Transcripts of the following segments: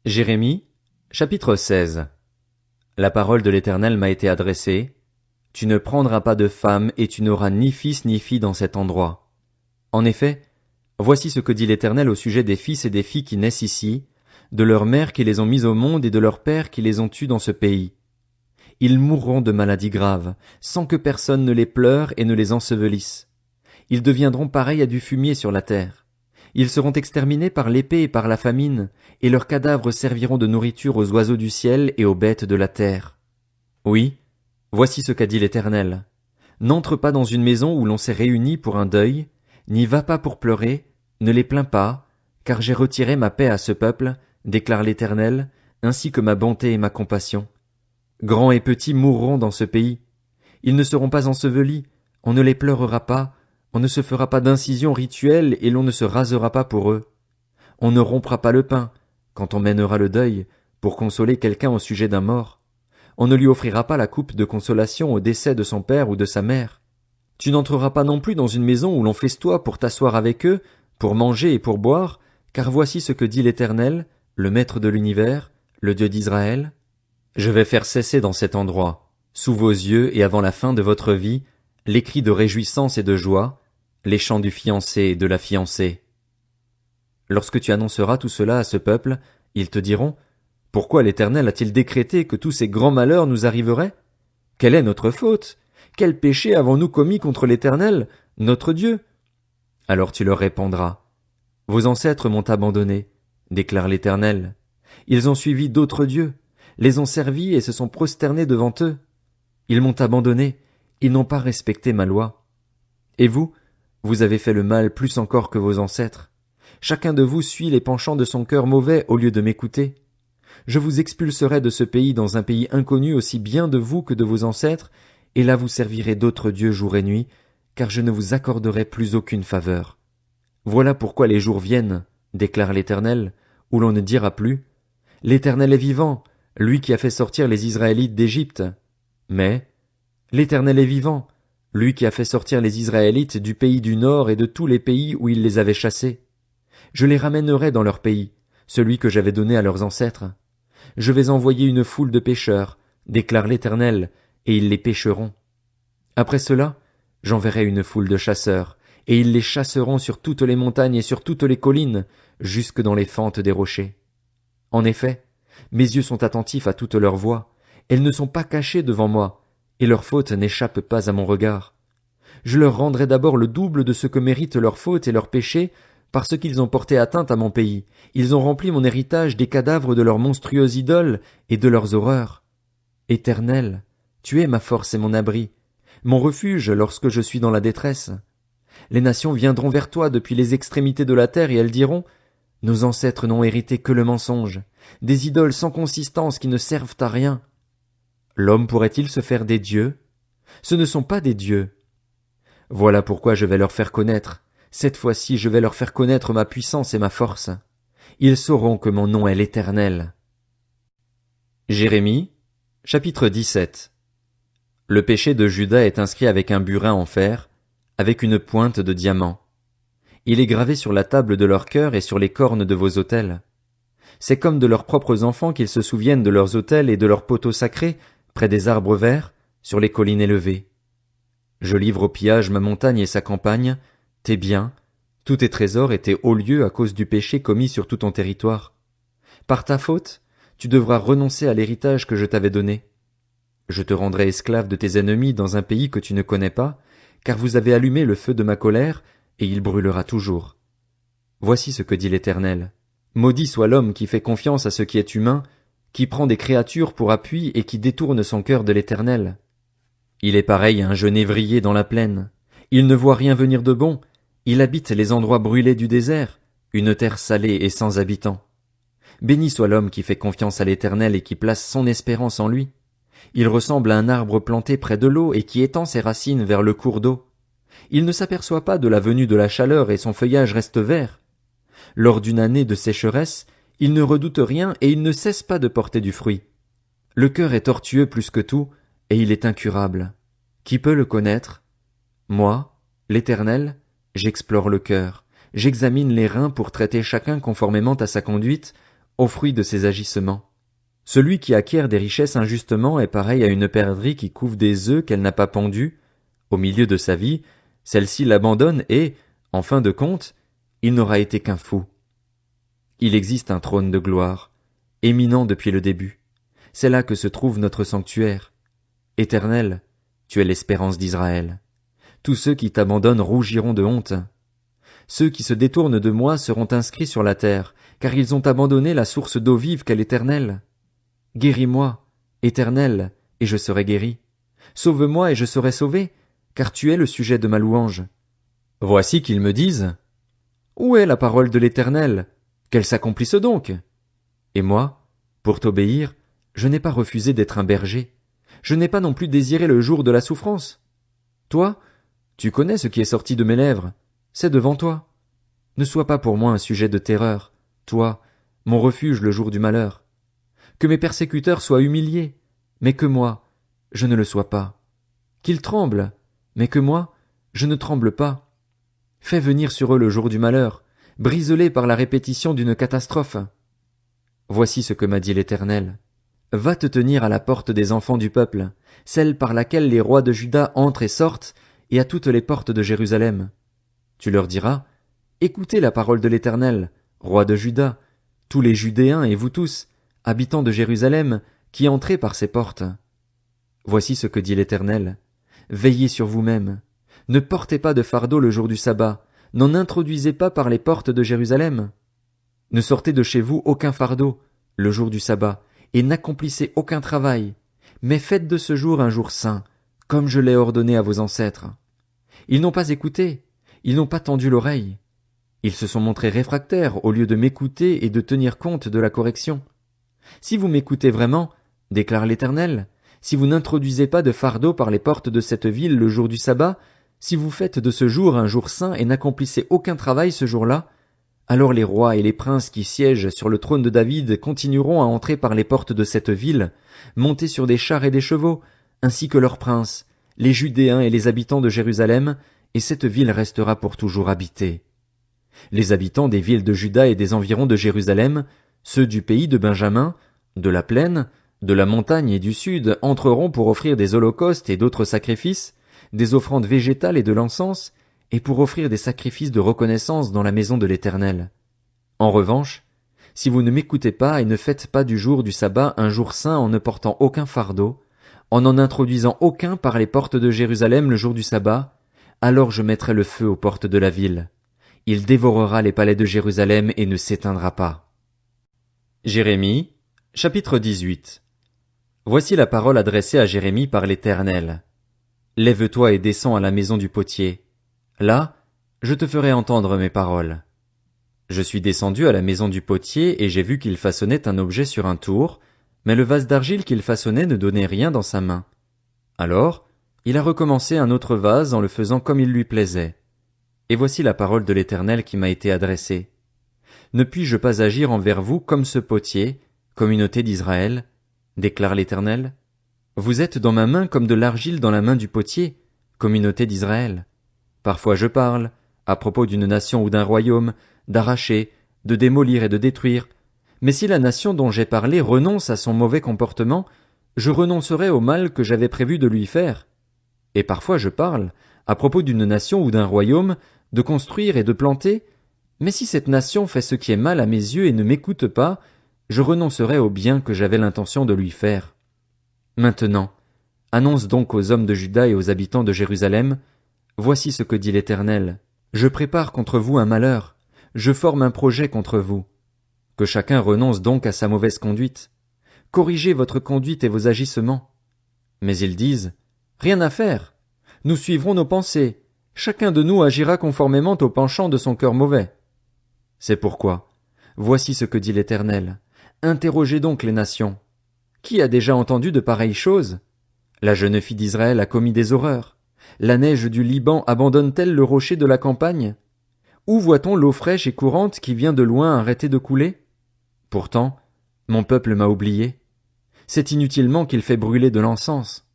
Jérémie, chapitre 16. La parole de l'Éternel m'a été adressée. Tu ne prendras pas de femme et tu n'auras ni fils ni fille dans cet endroit. En effet, voici ce que dit l'Éternel au sujet des fils et des filles qui naissent ici, de leurs mères qui les ont mis au monde et de leurs pères qui les ont eus dans ce pays. Ils mourront de maladies graves, sans que personne ne les pleure et ne les ensevelisse. Ils deviendront pareils à du fumier sur la terre. Ils seront exterminés par l'épée et par la famine, et leurs cadavres serviront de nourriture aux oiseaux du ciel et aux bêtes de la terre. Oui, voici ce qu'a dit l'Éternel. N'entre pas dans une maison où l'on s'est réuni pour un deuil, n'y va pas pour pleurer, ne les plains pas, car j'ai retiré ma paix à ce peuple, déclare l'Éternel, ainsi que ma bonté et ma compassion. Grands et petits mourront dans ce pays. Ils ne seront pas ensevelis, on ne les pleurera pas, on ne se fera pas d'incision rituelle et l'on ne se rasera pas pour eux. On ne rompra pas le pain, quand on mènera le deuil, pour consoler quelqu'un au sujet d'un mort. On ne lui offrira pas la coupe de consolation au décès de son père ou de sa mère. Tu n'entreras pas non plus dans une maison où l'on festoie pour t'asseoir avec eux, pour manger et pour boire, car voici ce que dit l'Éternel, le Maître de l'univers, le Dieu d'Israël. Je vais faire cesser dans cet endroit, sous vos yeux et avant la fin de votre vie, les cris de réjouissance et de joie, les chants du fiancé et de la fiancée. Lorsque tu annonceras tout cela à ce peuple, ils te diront, « Pourquoi l'Éternel a-t-il décrété que tous ces grands malheurs nous arriveraient? Quelle est notre faute? Quel péché avons-nous commis contre l'Éternel, notre Dieu? » Alors tu leur répondras, « Vos ancêtres m'ont abandonné, déclare l'Éternel. Ils ont suivi d'autres dieux, les ont servis et se sont prosternés devant eux. Ils m'ont abandonné, ils n'ont pas respecté ma loi. Et vous, vous avez fait le mal plus encore que vos ancêtres. Chacun de vous suit les penchants de son cœur mauvais au lieu de m'écouter. Je vous expulserai de ce pays dans un pays inconnu aussi bien de vous que de vos ancêtres, et là vous servirez d'autres dieux jour et nuit, car je ne vous accorderai plus aucune faveur. Voilà pourquoi les jours viennent, déclare l'Éternel, où l'on ne dira plus, l'Éternel est vivant, lui qui a fait sortir les Israélites d'Égypte. Mais, l'Éternel est vivant, lui qui a fait sortir les Israélites du pays du Nord et de tous les pays où il les avait chassés. Je les ramènerai dans leur pays, celui que j'avais donné à leurs ancêtres. Je vais envoyer une foule de pêcheurs, déclare l'Éternel, et ils les pêcheront. Après cela, j'enverrai une foule de chasseurs, et ils les chasseront sur toutes les montagnes et sur toutes les collines, jusque dans les fentes des rochers. En effet, mes yeux sont attentifs à toutes leurs voies, elles ne sont pas cachées devant moi, et leurs fautes n'échappent pas à mon regard. Je leur rendrai d'abord le double de ce que méritent leurs fautes et leurs péchés, parce qu'ils ont porté atteinte à mon pays. Ils ont rempli mon héritage des cadavres de leurs monstrueuses idoles et de leurs horreurs. Éternel, tu es ma force et mon abri, mon refuge lorsque je suis dans la détresse. Les nations viendront vers toi depuis les extrémités de la terre et elles diront, nos ancêtres n'ont hérité que le mensonge, des idoles sans consistance qui ne servent à rien. L'homme pourrait-il se faire des dieux? Ce ne sont pas des dieux. Voilà pourquoi je vais leur faire connaître. Cette fois-ci, je vais leur faire connaître ma puissance et ma force. Ils sauront que mon nom est l'Éternel. Jérémie, chapitre 17. Le péché de Juda est inscrit avec un burin en fer, avec une pointe de diamant. Il est gravé sur la table de leur cœur et sur les cornes de vos autels. C'est comme de leurs propres enfants qu'ils se souviennent de leurs autels et de leurs poteaux sacrés, près des arbres verts, sur les collines élevées. Je livre au pillage ma montagne et sa campagne, tes biens, tous tes trésors et tes hauts lieux à cause du péché commis sur tout ton territoire. Par ta faute, tu devras renoncer à l'héritage que je t'avais donné. Je te rendrai esclave de tes ennemis dans un pays que tu ne connais pas, car vous avez allumé le feu de ma colère, et il brûlera toujours. Voici ce que dit l'Éternel. Maudit soit l'homme qui fait confiance à ce qui est humain, qui prend des créatures pour appui et qui détourne son cœur de l'Éternel. Il est pareil à un genévrier dans la plaine. Il ne voit rien venir de bon. Il habite les endroits brûlés du désert, une terre salée et sans habitants. Béni soit l'homme qui fait confiance à l'Éternel et qui place son espérance en lui. Il ressemble à un arbre planté près de l'eau et qui étend ses racines vers le cours d'eau. Il ne s'aperçoit pas de la venue de la chaleur et son feuillage reste vert. Lors d'une année de sécheresse, il ne redoute rien et il ne cesse pas de porter du fruit. Le cœur est tortueux plus que tout, et il est incurable. Qui peut le connaître? Moi, l'Éternel, j'explore le cœur, j'examine les reins pour traiter chacun conformément à sa conduite, au fruit de ses agissements. Celui qui acquiert des richesses injustement est pareil à une perdrix qui couve des œufs qu'elle n'a pas pondus. Au milieu de sa vie, celle-ci l'abandonne et, en fin de compte, il n'aura été qu'un fou. Il existe un trône de gloire, éminent depuis le début. C'est là que se trouve notre sanctuaire. Éternel, tu es l'espérance d'Israël. Tous ceux qui t'abandonnent rougiront de honte. Ceux qui se détournent de moi seront inscrits sur la terre, car ils ont abandonné la source d'eau vive qu'est l'Éternel. Guéris-moi, Éternel, et je serai guéri. Sauve-moi et je serai sauvé, car tu es le sujet de ma louange. Voici qu'ils me disent: Où est la parole de l'Éternel? Qu'elle s'accomplisse donc. Et moi, pour t'obéir, je n'ai pas refusé d'être un berger. Je n'ai pas non plus désiré le jour de la souffrance. Toi, tu connais ce qui est sorti de mes lèvres. C'est devant toi. Ne sois pas pour moi un sujet de terreur, toi, mon refuge le jour du malheur. Que mes persécuteurs soient humiliés, mais que moi, je ne le sois pas. Qu'ils tremblent, mais que moi, je ne tremble pas. Fais venir sur eux le jour du malheur, brise-les par la répétition d'une catastrophe. Voici ce que m'a dit l'Éternel. Va te tenir à la porte des enfants du peuple, celle par laquelle les rois de Juda entrent et sortent, et à toutes les portes de Jérusalem. Tu leur diras: Écoutez la parole de l'Éternel, roi de Juda, tous les Judéens et vous tous, habitants de Jérusalem, qui entrez par ces portes. Voici ce que dit l'Éternel. Veillez sur vous-même. Ne portez pas de fardeau le jour du sabbat, n'en introduisez pas par les portes de Jérusalem. Ne sortez de chez vous aucun fardeau, le jour du sabbat, et n'accomplissez aucun travail, mais faites de ce jour un jour saint, comme je l'ai ordonné à vos ancêtres. Ils n'ont pas écouté, ils n'ont pas tendu l'oreille. Ils se sont montrés réfractaires au lieu de m'écouter et de tenir compte de la correction. Si vous m'écoutez vraiment, déclare l'Éternel, si vous n'introduisez pas de fardeau par les portes de cette ville le jour du sabbat, si vous faites de ce jour un jour saint et n'accomplissez aucun travail ce jour-là, alors les rois et les princes qui siègent sur le trône de David continueront à entrer par les portes de cette ville, montés sur des chars et des chevaux, ainsi que leurs princes, les Judéens et les habitants de Jérusalem, et cette ville restera pour toujours habitée. Les habitants des villes de Juda et des environs de Jérusalem, ceux du pays de Benjamin, de la plaine, de la montagne et du sud entreront pour offrir des holocaustes et d'autres sacrifices, des offrandes végétales et de l'encens, et pour offrir des sacrifices de reconnaissance dans la maison de l'Éternel. En revanche, si vous ne m'écoutez pas et ne faites pas du jour du sabbat un jour saint en ne portant aucun fardeau, en n'en introduisant aucun par les portes de Jérusalem le jour du sabbat, alors je mettrai le feu aux portes de la ville. Il dévorera les palais de Jérusalem et ne s'éteindra pas. Jérémie, chapitre 18. Voici la parole adressée à Jérémie par l'Éternel. Lève-toi et descends à la maison du potier. Là, je te ferai entendre mes paroles. Je suis descendu à la maison du potier et j'ai vu qu'il façonnait un objet sur un tour, mais le vase d'argile qu'il façonnait ne donnait rien dans sa main. Alors, il a recommencé un autre vase en le faisant comme il lui plaisait. Et voici la parole de l'Éternel qui m'a été adressée. Ne puis-je pas agir envers vous comme ce potier, communauté d'Israël, déclare l'Éternel? Vous êtes dans ma main comme de l'argile dans la main du potier, communauté d'Israël. Parfois je parle, à propos d'une nation ou d'un royaume, d'arracher, de démolir et de détruire. Mais si la nation dont j'ai parlé renonce à son mauvais comportement, je renoncerai au mal que j'avais prévu de lui faire. Et parfois je parle, à propos d'une nation ou d'un royaume, de construire et de planter. Mais si cette nation fait ce qui est mal à mes yeux et ne m'écoute pas, je renoncerai au bien que j'avais l'intention de lui faire. Maintenant, annonce donc aux hommes de Juda et aux habitants de Jérusalem: Voici ce que dit l'Éternel. Je prépare contre vous un malheur. Je forme un projet contre vous. Que chacun renonce donc à sa mauvaise conduite. Corrigez votre conduite et vos agissements. Mais ils disent: Rien à faire. Nous suivrons nos pensées. Chacun de nous agira conformément au penchant de son cœur mauvais. C'est pourquoi, voici ce que dit l'Éternel. Interrogez donc les nations. Qui a déjà entendu de pareilles choses? La jeune fille d'Israël a commis des horreurs. La neige du Liban abandonne-t-elle le rocher de la campagne? Où voit-on l'eau fraîche et courante qui vient de loin arrêter de couler? Pourtant, mon peuple m'a oublié. C'est inutilement qu'il fait brûler de l'encens.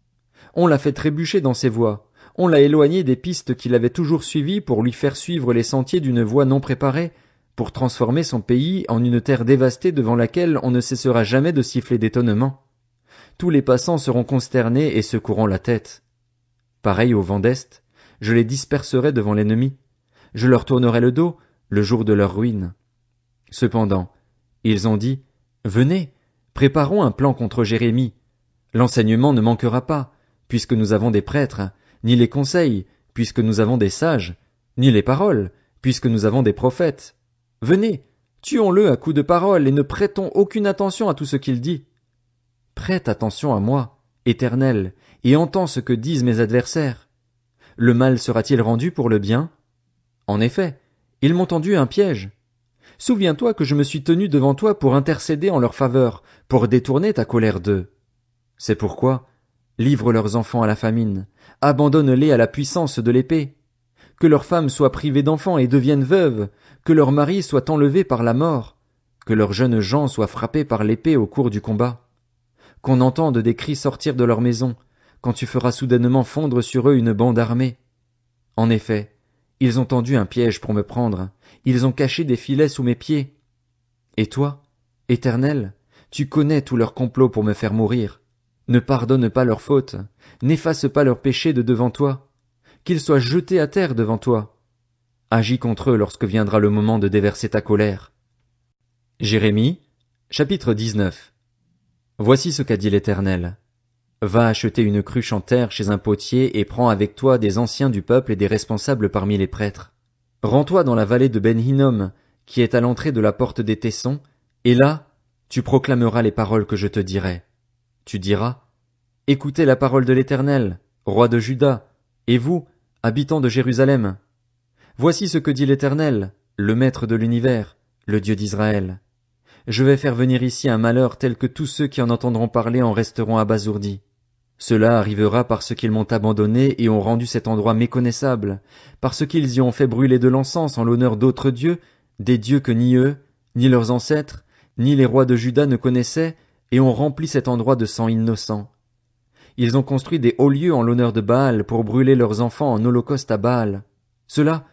On l'a fait trébucher dans ses voies. On l'a éloigné des pistes qu'il avait toujours suivies pour lui faire suivre les sentiers d'une voie non préparée, pour transformer son pays en une terre dévastée devant laquelle on ne cessera jamais de siffler d'étonnement. Tous les passants seront consternés et secourront la tête. Pareil au vent d'Est, je les disperserai devant l'ennemi. Je leur tournerai le dos, le jour de leur ruine. Cependant, ils ont dit, venez, préparons un plan contre Jérémie. L'enseignement ne manquera pas, puisque nous avons des prêtres, ni les conseils, puisque nous avons des sages, ni les paroles, puisque nous avons des prophètes. Venez, tuons-le à coups de paroles et ne prêtons aucune attention à tout ce qu'il dit. Prête attention à moi, Éternel, et entends ce que disent mes adversaires. Le mal sera-t-il rendu pour le bien? En effet, ils m'ont tendu un piège. Souviens-toi que je me suis tenu devant toi pour intercéder en leur faveur, pour détourner ta colère d'eux. C'est pourquoi, livre leurs enfants à la famine, abandonne-les à la puissance de l'épée. Que leurs femmes soient privées d'enfants et deviennent veuves, que leurs maris soient enlevés par la mort, que leurs jeunes gens soient frappés par l'épée au cours du combat. Qu'on entende des cris sortir de leur maison, quand tu feras soudainement fondre sur eux une bande armée. En effet, ils ont tendu un piège pour me prendre, ils ont caché des filets sous mes pieds. Et toi, Éternel, tu connais tous leurs complots pour me faire mourir. Ne pardonne pas leurs fautes, n'efface pas leurs péchés de devant toi, qu'ils soient jetés à terre devant toi. Agis contre eux lorsque viendra le moment de déverser ta colère. Jérémie, chapitre 19. Voici ce qu'a dit l'Éternel. Va acheter une cruche en terre chez un potier et prends avec toi des anciens du peuple et des responsables parmi les prêtres. Rends-toi dans la vallée de Ben-Hinnom, qui est à l'entrée de la porte des Tessons, et là, tu proclameras les paroles que je te dirai. Tu diras, écoutez la parole de l'Éternel, roi de Juda, et vous, habitants de Jérusalem. Voici ce que dit l'Éternel, le Maître de l'univers, le Dieu d'Israël. Je vais faire venir ici un malheur tel que tous ceux qui en entendront parler en resteront abasourdis. Cela arrivera parce qu'ils m'ont abandonné et ont rendu cet endroit méconnaissable, parce qu'ils y ont fait brûler de l'encens en l'honneur d'autres dieux, des dieux que ni eux, ni leurs ancêtres, ni les rois de Juda ne connaissaient, et ont rempli cet endroit de sang innocent. Ils ont construit des hauts lieux en l'honneur de Baal pour brûler leurs enfants en holocauste à Baal. Cela,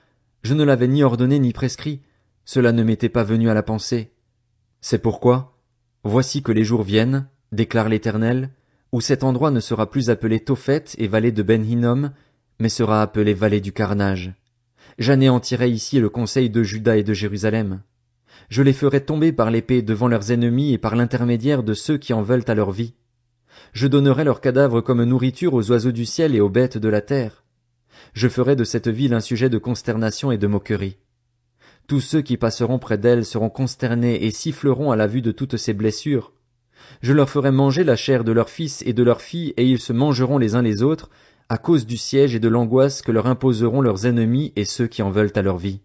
je ne l'avais ni ordonné ni prescrit, cela ne m'était pas venu à la pensée. C'est pourquoi, voici que les jours viennent, déclare l'Éternel, où cet endroit ne sera plus appelé Tophet et vallée de Ben-Hinnom, mais sera appelé vallée du carnage. J'anéantirai ici le conseil de Juda et de Jérusalem. Je les ferai tomber par l'épée devant leurs ennemis et par l'intermédiaire de ceux qui en veulent à leur vie. Je donnerai leurs cadavres comme nourriture aux oiseaux du ciel et aux bêtes de la terre. Je ferai de cette ville un sujet de consternation et de moquerie. Tous ceux qui passeront près d'elle seront consternés et siffleront à la vue de toutes ces blessures. Je leur ferai manger la chair de leurs fils et de leurs filles, et ils se mangeront les uns les autres, à cause du siège et de l'angoisse que leur imposeront leurs ennemis et ceux qui en veulent à leur vie.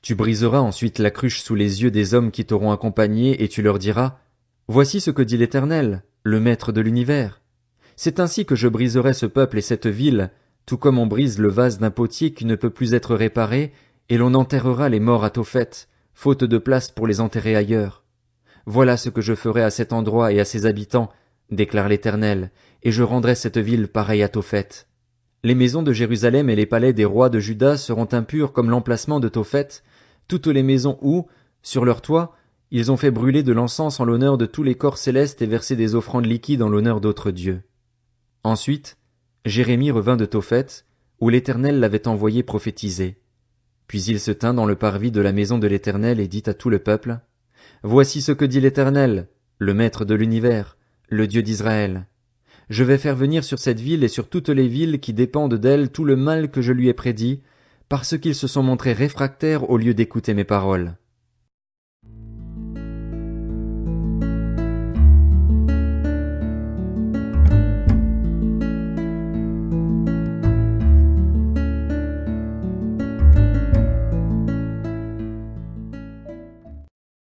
Tu briseras ensuite la cruche sous les yeux des hommes qui t'auront accompagné, et tu leur diras, voici ce que dit l'Éternel, le Maître de l'univers. C'est ainsi que je briserai ce peuple et cette ville, tout comme on brise le vase d'un potier qui ne peut plus être réparé, et l'on enterrera les morts à Tophet, faute de place pour les enterrer ailleurs. Voilà ce que je ferai à cet endroit et à ses habitants, déclare l'Éternel, et je rendrai cette ville pareille à Tophet. Les maisons de Jérusalem et les palais des rois de Juda seront impurs comme l'emplacement de Tophet, toutes les maisons où, sur leurs toits, ils ont fait brûler de l'encens en l'honneur de tous les corps célestes et versé des offrandes liquides en l'honneur d'autres dieux. Ensuite, Jérémie revint de Tophet, où l'Éternel l'avait envoyé prophétiser. Puis il se tint dans le parvis de la maison de l'Éternel et dit à tout le peuple, voici ce que dit l'Éternel, le Maître de l'univers, le Dieu d'Israël. Je vais faire venir sur cette ville et sur toutes les villes qui dépendent d'elle tout le mal que je lui ai prédit, parce qu'ils se sont montrés réfractaires au lieu d'écouter mes paroles.